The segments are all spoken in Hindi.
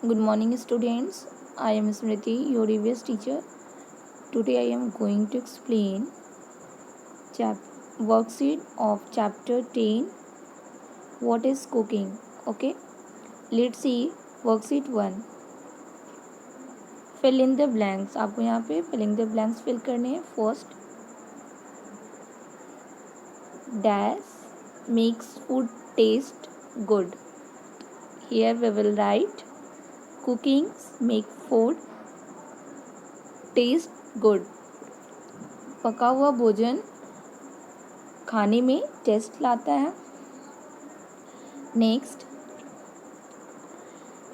Good morning, students. I am Smriti, your EVS teacher. Today I am going to explain worksheet of chapter 10. What is cooking? Okay, let's see worksheet 1. Fill in the blanks. आपको यहाँ पे fill in the blanks fill करने हैं. First, dash makes food taste good. Here we will write cooking make food taste good. पका हुआ भोजन खाने में टेस्ट लाता है. Next,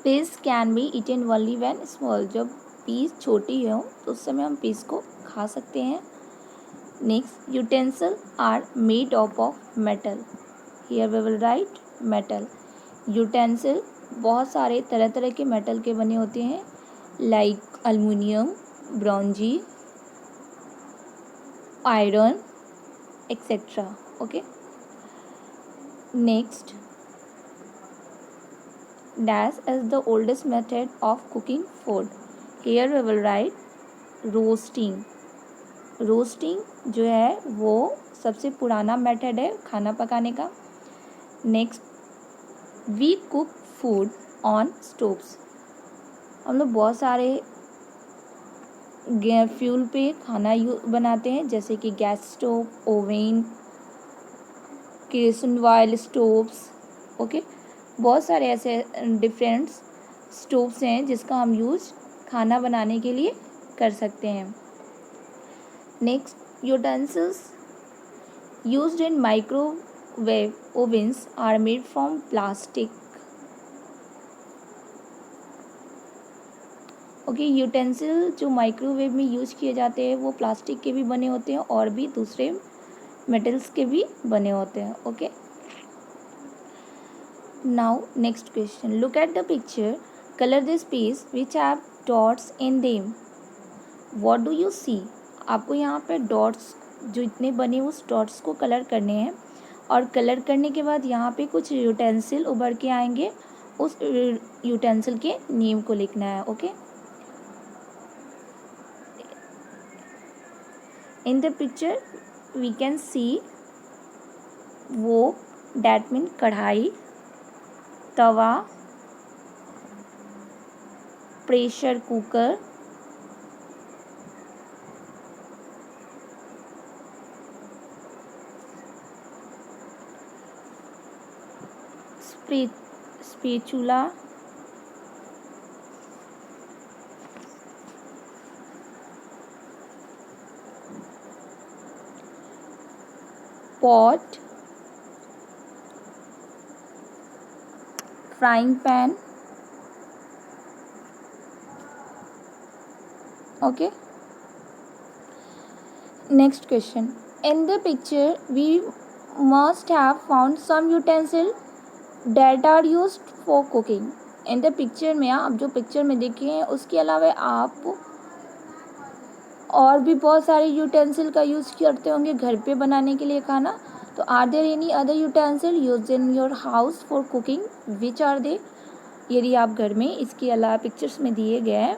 piece can be eaten only when small. जब पीस छोटी हो तो उस समय हम पीस को खा सकते हैं. Next, utensil are made of metal. Here we will write metal. Utensil बहुत सारे तरह तरह के मेटल के बने होते हैं, like aluminium, bronzy, iron etcetera. Okay. Next, dash is the oldest method of cooking food. Here we will write roasting. Roasting जो है वो सबसे पुराना मेथड है खाना पकाने का. Next, we cook food on stoves. हम लोग बहुत सारे फ्यूल पे खाना बनाते हैं, जैसे कि gas stove, oven, kerosene oil stoves. Okay, बहुत सारे ऐसे डिफरेंट स्टोव्स हैं जिसका हम यूज़ खाना बनाने के लिए कर सकते हैं. Next, utensils used in microwave ovens are made from plastic. Okay, utensil जो माइक्रोवेव में यूज किए जाते हैं वो प्लास्टिक के भी बने होते हैं और भी दूसरे मेटल्स के भी बने होते हैं. Okay. Now next question. Look at the picture. Color the space which have dots in them. What do you see? आपको यहाँ पे डॉट्स जो इतने बने उस डॉट्स को कलर करने हैं और कलर करने के बाद यहाँ पे कुछ यूटेंसिल उभर के आएंगे. उस यूटेंसिल के नेम को लिखना है. Okay. In the picture we can see वो that mean kadai, tawa, pressure cooker, spatula, pot, frying pan. Okay. Next question. In the picture we must have found some utensil that are used for cooking. In the picture में आप जो पिक्चर में देखे हैं उसके अलावा आप और भी बहुत सारे यूटेंसिल का यूज़ करते होंगे घर पे बनाने के लिए खाना. तो are there any other utensil use in your house for cooking? Which are they? यदि आप घर में इसके अलावा पिक्चर्स में दिए गए हैं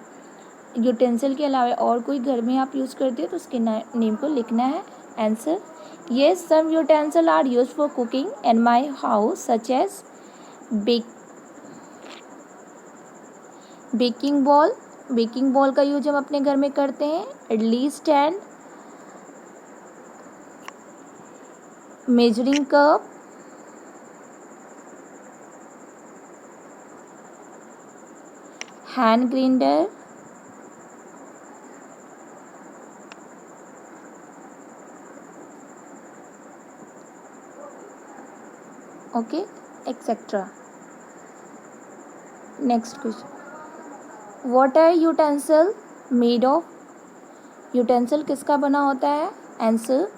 यूटेंसिल के अलावा और कोई घर में आप यूज़ करते हो तो उसके नेम को लिखना है. Answer, yes, some utensil are use for cooking in my house such as baking bowl का यूज हम अपने घर में करते हैं. Idli stand, measuring cup, hand grinder, okay, etcetera. Next question. What are utensil made of? Utensil किसका बना होता है? Answer,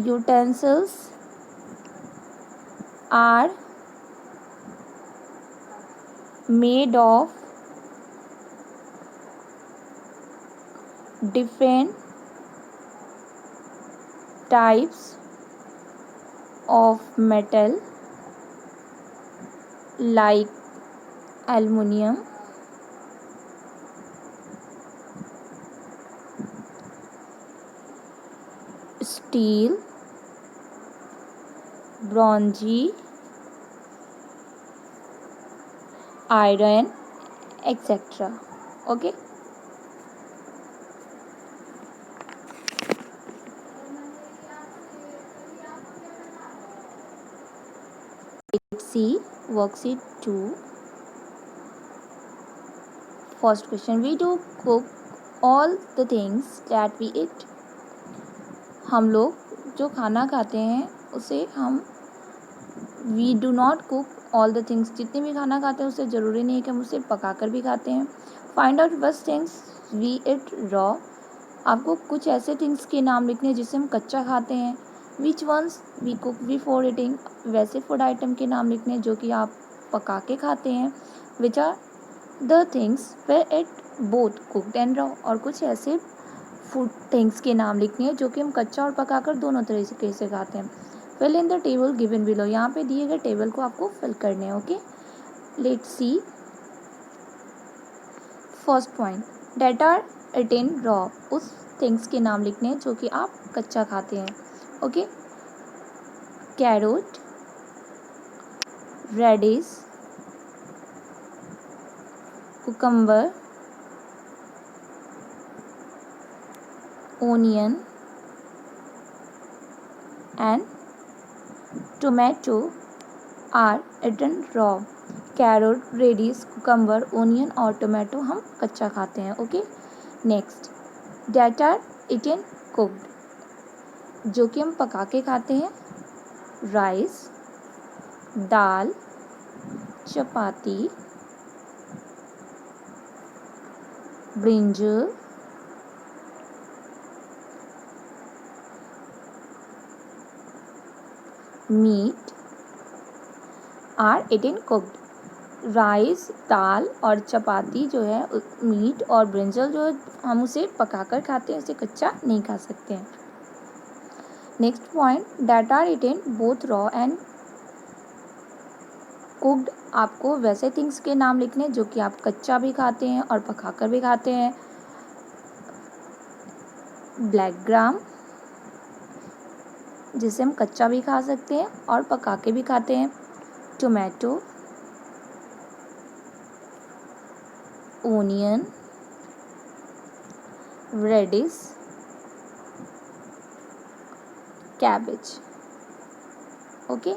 utensils are made of different types of metal like aluminum, steel, bronze, iron, etc. Okay. Let's see worksheet 2. First question, we do cook all the things that we eat. हम लोग जो खाना खाते हैं उसे हम we do not cook all the things, जितने भी खाना खाते हैं उसे ज़रूरी नहीं है कि हम उसे पका कर भी खाते हैं. फाइंड आउट बस थिंग्स वी इट रॉ. आपको कुछ ऐसे थिंग्स के नाम लिखने हैं जिसे हम कच्चा खाते हैं. Which once we cook before eating, वैसे फूड आइटम के नाम लिखने हैं जो कि आप पका के खाते हैं. Which are the things where it both cooked and raw, और कुछ ऐसे फूड थिंग्स के नाम लिखने हैं जो कि हम कच्चा और पकाकर दोनों तरीके से खाते हैं. Fill in the table given below, यहाँ पे दिए गए टेबल को आपको फिल करने हैं. Okay, let's see. First point, that are eaten raw, उस थिंग्स के नाम लिखने हैं जो कि आप कच्चा खाते हैं. Okay, carrot, radish, cucumber, onion and tomato are eaten raw. Carrot, radish, cucumber, onion और टोमेटो हम कच्चा खाते हैं. Okay, next, that are eaten cooked, जो कि हम पका के खाते हैं. Rice, dal, chapati, brinjal, meat are eaten cooked. Rice, dal और चपाती जो है, मीट और ब्रिंजल जो है, हम उसे पकाकर खाते हैं, उसे कच्चा नहीं खा सकते हैं. Next point, that are eaten both raw and cooked, आपको वैसे थिंग्स के नाम लिखने हैं जो कि आप कच्चा भी खाते हैं और पकाकर भी खाते हैं. ब्लैक ग्राम, जिसे हम कच्चा भी खा सकते हैं और पका के भी खाते हैं. Tomato, onion, radish, cabbage. Okay,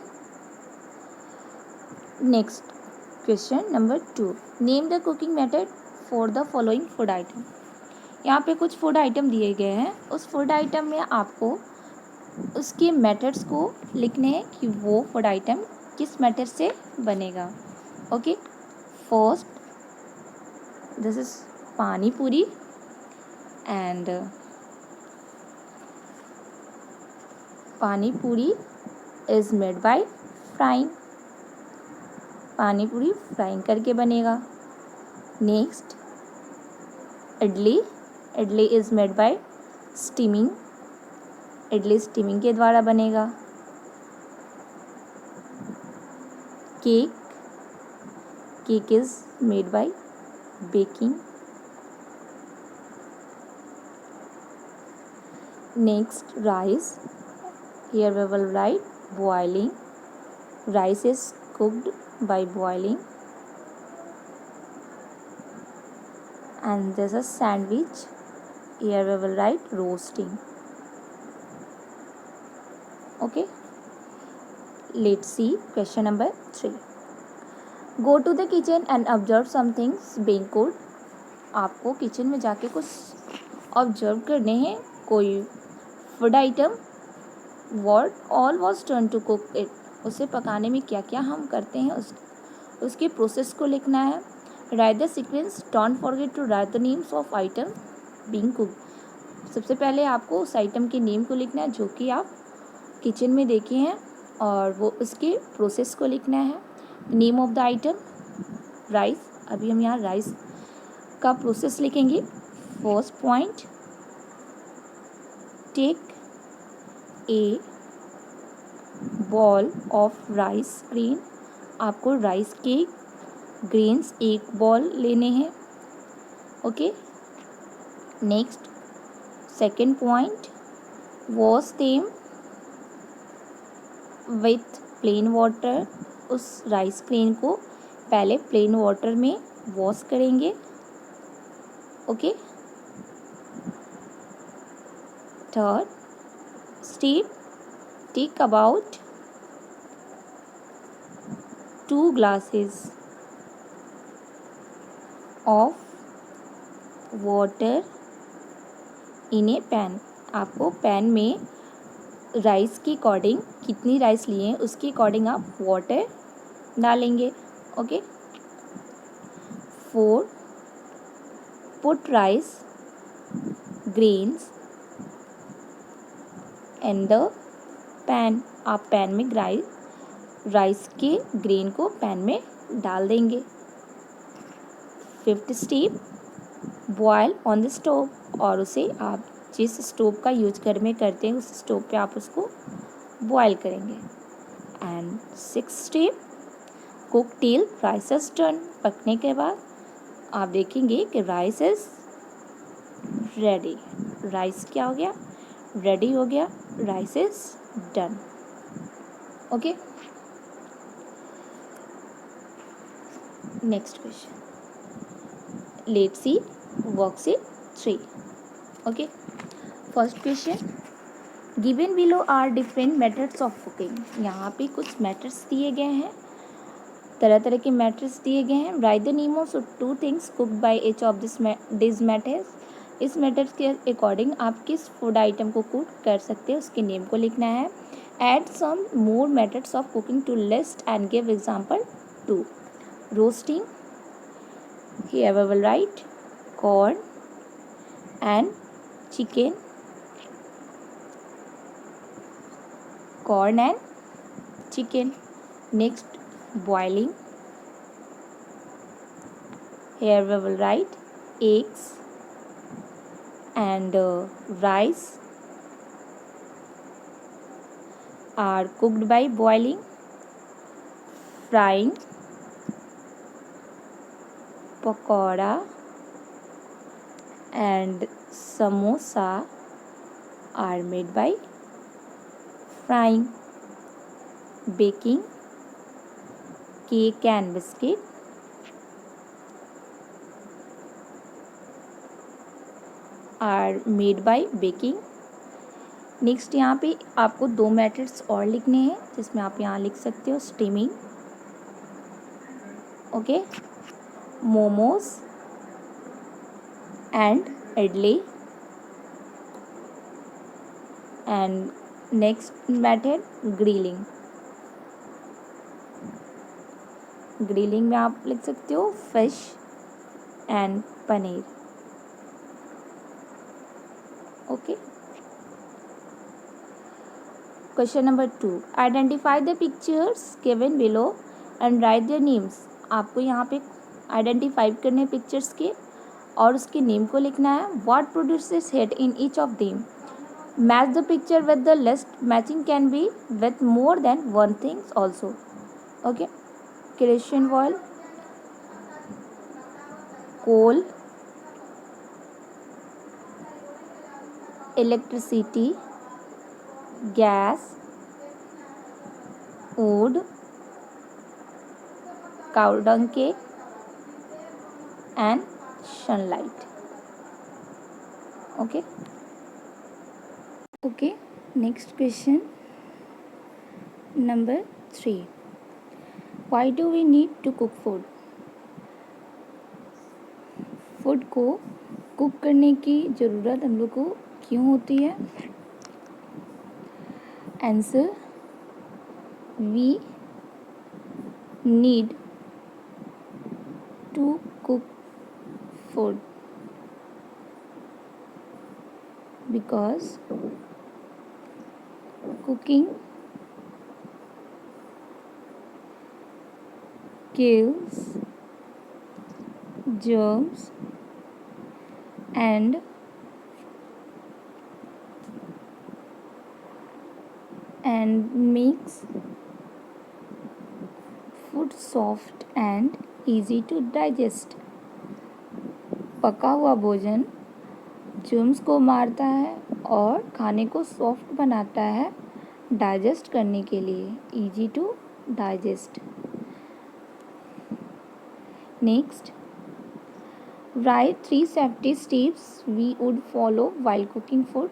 next question number 2, name the cooking method for the following food item. यहाँ पे कुछ फूड आइटम दिए गए हैं. उस फूड आइटम में आपको उसके मेथड्स को लिखने हैं कि वो फूड आइटम किस मेथड से बनेगा. ओके, फर्स्ट, दिस इज पानी पूरी एंड पानी पूरी इज मेड बाय फ्राइंग. पानी पूरी फ्राइंग करके बनेगा. Next, idli, idli is made by steaming. Idli steaming के द्वारा बनेगा. Cake, cake is made by baking. Next, rice, here we will write boiling. Rice is cooked by boiling. And this is sandwich, here we will write roasting. Okay, let's see question number 3. Go to the kitchen and observe some things being cooked. आपको किचन में जाके कुछ ऑब्जर्व करने हैं. कोई food item, what all was done to cook it, उसे पकाने में क्या क्या हम करते हैं उसके प्रोसेस को लिखना है. Write the sequence, don't forget to write the names of item being cooked. सबसे पहले आपको उस आइटम के नेम को लिखना है जो कि आप किचन में देखे हैं और वो उसके प्रोसेस को लिखना है. Name of the item rice, अभी हम यहाँ राइस का प्रोसेस लिखेंगे. First point, take a ball of rice grain, आपको राइस के ग्रेन्स 1 बॉल लेने हैं। Okay, next second point, wash them with plain water. उस राइस ग्रेन को पहले प्लेन वाटर में वॉश करेंगे। Okay, third step, take about 2 glasses of water in a pan. आपको पैन में राइस के अकॉर्डिंग, कितनी राइस लिए हैं उसके अकॉर्डिंग आप वाटर डालेंगे। Okay, 4, put rice grains in the pan. आप पैन में राइस के ग्रेन को पैन में डाल देंगे। Fifth step, boil on the stove. और उसे आप जिस स्टोव का यूज घर में करते हैं उस स्टोव पे आप उसको बॉयल करेंगे। And sixth step, cook till rice is done. पकने के बाद आप देखेंगे कि राइस इज रेडी। राइस क्या हो गया? रेडी हो गया। Rice is done. Okay, next question, let's see worksheet 3। Okay, first question, given below are different methods of cooking. यहाँ पे कुछ मेथड्स दिए गए हैं, तरह तरह के मेथड्स दिए गए हैं। Right the name of 2 things cooked by each of this methods. इस मेथड्स के अकॉर्डिंग आप किस फूड आइटम को कुक कर सकते हैं उसके नेम को लिखना है। Add some more methods of cooking to list and give example 2। Roasting, here we will write corn and chicken, corn and chicken. Next, boiling, here we will write eggs and rice are cooked by boiling. Frying, pakora and samosa are made by frying. Baking, cake and biscuit are made by baking. Next यहाँ पे आपको 2 मेथड्स और लिखने हैं जिसमें आप यहाँ लिख सकते हो steaming, okay, momos and idli. And next method grilling. Grilling में आप लिख सकते हो fish and paneer. Okay, question number 2, identify the pictures given below and right their names. आपको यहाँ पे आइडेंटिफाई करने पिक्चर्स के और उसके नेम को लिखना है। What produces heat in each of them. Match the picture with the list. Matching can be with more than one things also. Okay, kerosene oil, coal, electricity, gas, wood, cow dung cake and sunlight. Okay, next question number 3, why do we need to cook food? Food को कुक करने की ज़रूरत हम लोग को क्यों होती है? Answer, we need to cook food because cooking kills germs and makes food soft and easy to digest. पका हुआ भोजन जर्म्स को मारता है और खाने को सॉफ्ट बनाता है डाइजेस्ट करने के लिए। Easy to digest. Next, write 3 safety steps we would follow while cooking food.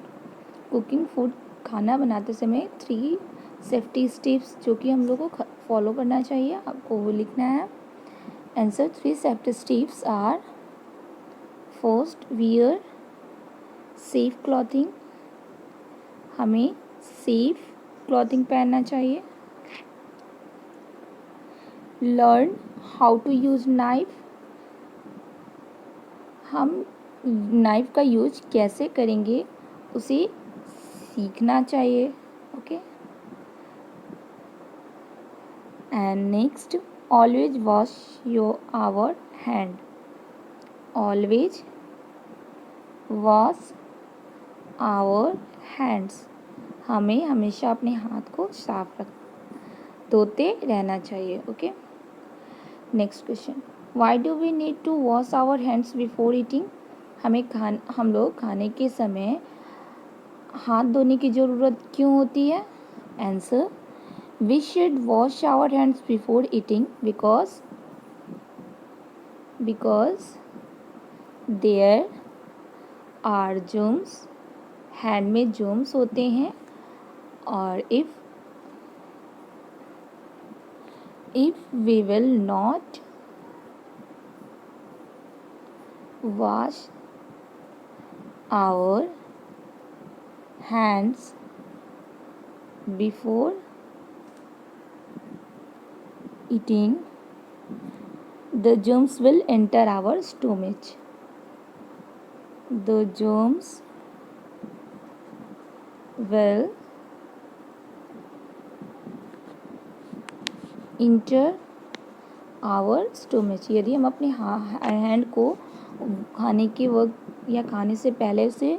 Cooking food खाना बनाते समय 3 सेफ्टी स्टेप्स जो कि हम लोग को फॉलो करना चाहिए, आपको वो लिखना है। Answer 3 safety steps are: first, wear safe clothing. हमें सेफ क्लॉथिंग पहनना चाहिए। Learn how to use knife. हम नाइफ का यूज कैसे करेंगे उसे सीखना चाहिए। Okay. And next, always wash your our hand. Always wash our hands. हमें हमेशा अपने हाथ को साफ धोते रहना चाहिए। Okay. Next question, why do we need to wash our hands before eating. हम लोग खाने के समय हाथ धोने की ज़रूरत क्यों होती है। Answer, we should wash our hands before eating because there are germs. Hand में जर्म्स होते हैं और if we will not wash our hands before eating, the germs will enter our stomach. The germs will enter our stomach। यदि हम अपने हैंड को खाने के वक्त या खाने से पहले उसे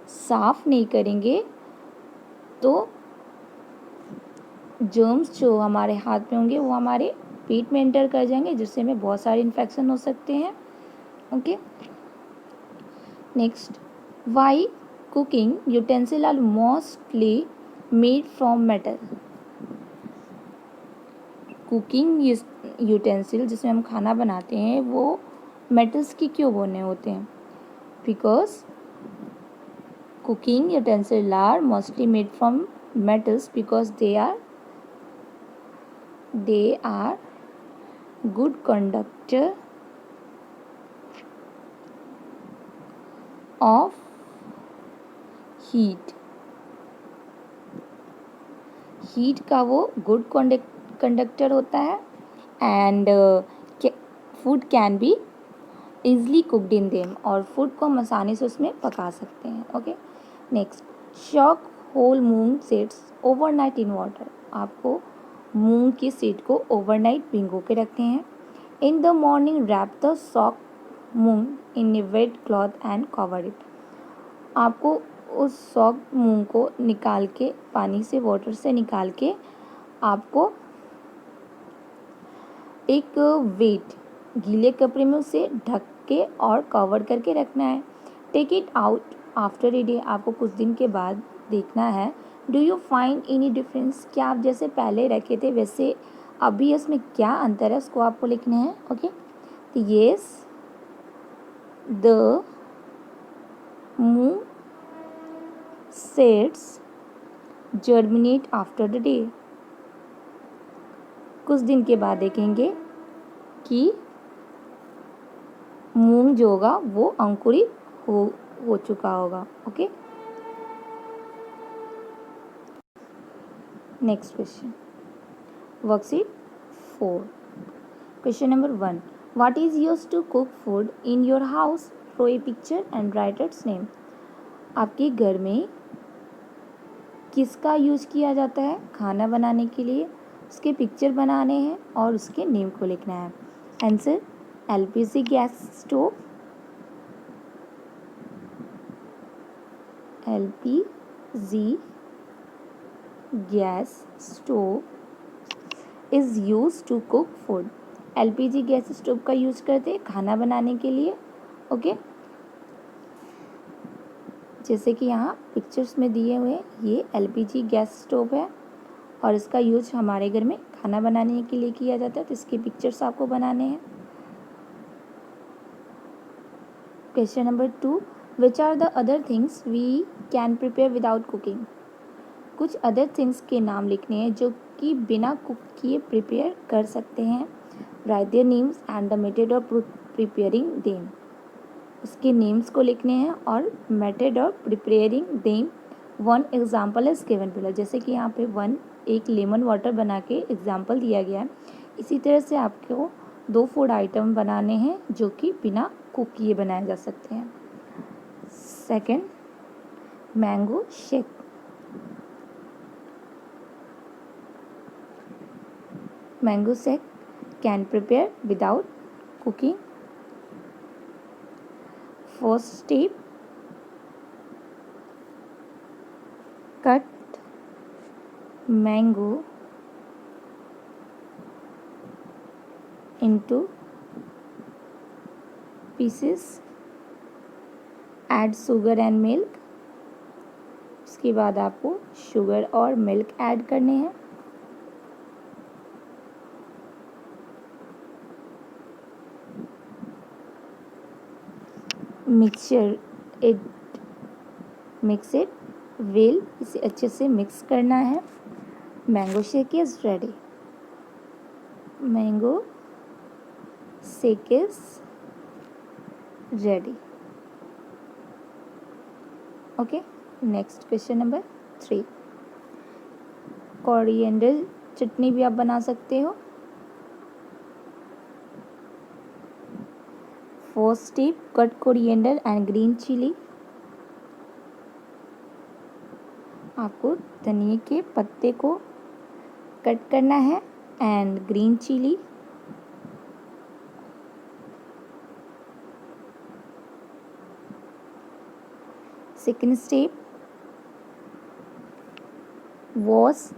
साफ नहीं करेंगे तो जर्म्स जो हमारे हाथ में होंगे वो हमारे पेट में एंटर कर जाएंगे, जिससे हमें बहुत सारे इन्फेक्शन हो सकते हैं। Okay. Next, why cooking utensil are mostly made from metal. Cooking utensil जिसमें हम खाना बनाते हैं वो मेटल्स की क्यों बने होते हैं। Because cooking utensil are mostly made from metals because they are good conductor of heat। Heat का वो गुड कंडक्टर होता है and food can be easily cooked in them, और फूड को हम आसानी से उसमें पका सकते हैं। Okay. Next, soak whole moong seeds overnight in water. आपको मूंग की सीड को ओवरनाइट भिगो के रखते हैं। In the morning wrap the soak moong in a wet cloth and cover it. आपको उस सॉक मूंग को निकाल के पानी से, वाटर से निकाल के आपको एक वेट गीले कपड़े में उसे ढक के और कवर करके रखना है। Take it out after a day. आपको कुछ दिन के बाद देखना है। Do you find any difference. क्या आप जैसे पहले रखे थे वैसे अभी इसमें क्या अंतर है, उसको आपको लिखना है। ओके। तो yes, the moong seeds germinate after the day. कुछ दिन के बाद देखेंगे कि मूंग जो होगा वो अंकुरित हो चुका होगा। Okay. Next question, worksheet 4, question number 1, what is used to cook food in your house. Draw a picture and write its name. आपके घर में किसका यूज किया जाता है खाना बनाने के लिए, उसके पिक्चर बनाने हैं और उसके नेम को लिखना है। Answer, LPG gas stove. LPG gas stove is use to cook food. LPG gas stove का यूज करते हैं खाना बनाने के लिए। ओके, जैसे कि यहाँ पिक्चर्स में दिए हुए ये एलपीजी गैस स्टोव है और इसका यूज हमारे घर में खाना बनाने के लिए किया जाता है। तो इसके पिक्चर्स आपको बनाने हैं। Question number 2, which are the other things we can prepare without cooking. कुछ अदर थिंग्स के नाम लिखने हैं जो कि बिना कुक किए प्रिपेयर कर सकते हैं। Right their names and the method of preparing them. उसके नेम्स को लिखने हैं और method of preparing them. One example is given below. जैसे कि यहाँ पे एक लेमन वाटर बना के एग्जाम्पल दिया गया है। इसी तरह से आपको 2 फूड आइटम बनाने हैं जो कि बिना कुक किए बनाए जा सकते हैं। Second, mango shake. Mango shake can prepare without cooking. First step, cut mango into pieces, add sugar and milk। उसके बाद आपको शुगर और मिल्क ऐड करने हैं। Mix it well. इसे अच्छे से मिक्स करना है। Mango shake is ready. Mango shake is ready. Okay, next question number 3, coriander chutney भी आप बना सकते हो। First step, cut coriander and green chilli. आपको धनिए के पत्ते को कट करना है and green chilli. Second step, wash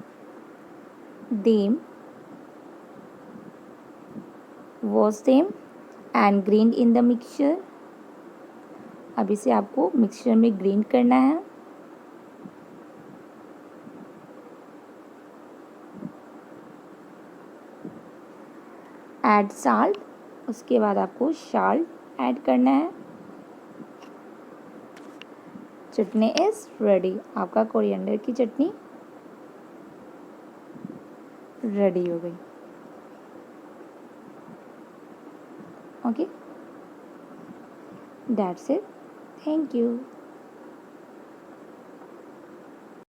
them and grind in the mixture. अब इसे आपको मिक्सचर में ग्राइंड करना है। Add salt. उसके बाद आपको साल्ट ऐड करना है। चटनी इज रेडी। आपका कोरिएंडर की चटनी रेडी हो गई। Okay, that's it. Thank you.